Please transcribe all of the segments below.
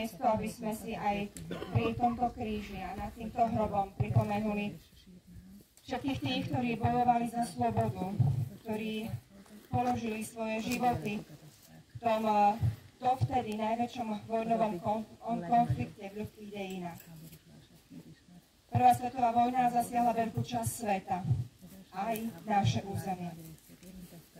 miesto, aby sme si aj pri tomto kríži a nad týmto hrobom pripomenuli všetkých tých, ktorí bojovali za slobodu, ktorí položili svoje životy v tom dovtedy najväčšom vojnovom konflikte v ľudských dejinách. Prvá svetová vojna zasiahla veľkú časť sveta, aj naše územie.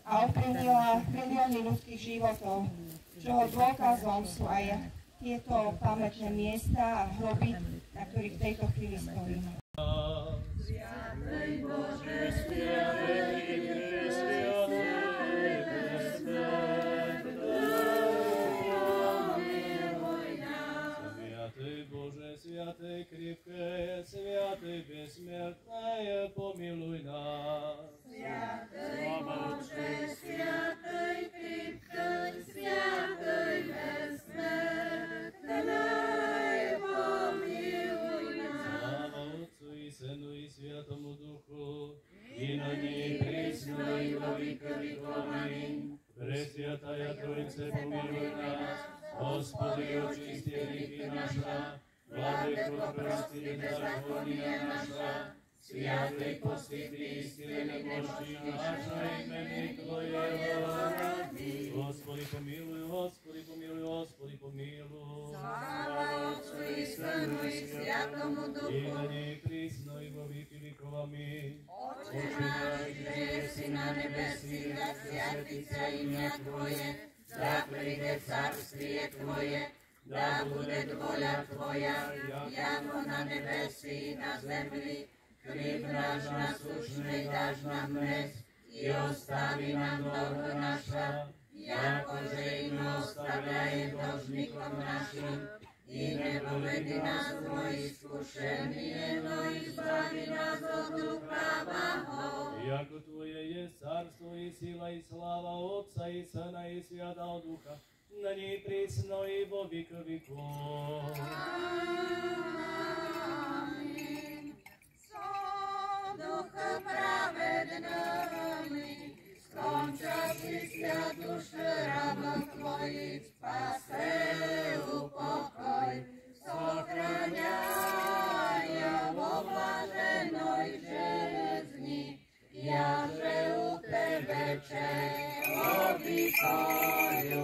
A ovplyvnila milióny ľudských životov, čoho dôkazom sú aj tieto pamätné miesta a hroby, na ktorých v tejto chvíli stojíme. Sviatej Bože, sviatej Sviatej kripke, sviatej bezsmrtnej, pomiluj nás. Sviatej Bože, sviatej kripke, sviatej bezsmrtnej, pomiluj nás. Sláva Otcu i Synu i Sviatomu Duchu, i na ní prisno i vo veky vekov. Amen. Presviataja Trojice, pomiluj nás. Hospody, očisti hriechy naša, Vladyko, prosti bezakonia naša, sviatej posvity, istiny Boží naša, imeni Tvojeho. Gospodi pomiluj, Gospodi pomiluj, Gospodi pomiluj. Sláva Otcu i Synu i Sviatomu Duchu, i na nej prisno i vo veky vekov. Amen. Otče náš, že si na nebesích, da sviati sa imя Tvoje, da príde carstwie Tvoje, da bude vôľa Tvoja, jako na nebesi i na zemli. Chlieb náš nasущný dáš nám dnes, i ostavi nám dlh naša, jakože i my ostavляем dlžníkom našim, i nepovedi nás do iskušenie, no i zbavi nás od lukavého. Jako Tvoje je carstvo i sila i slava Otca i Syna i Sviatého Ducha, na nej prisno i vo veky vekov. Amen. So ducha pravedný, skonča si sia duše rabov Tvojich, spase upokoj, sochraňaja vo blaženoj železni, jaže u Tebe čest, obikoju.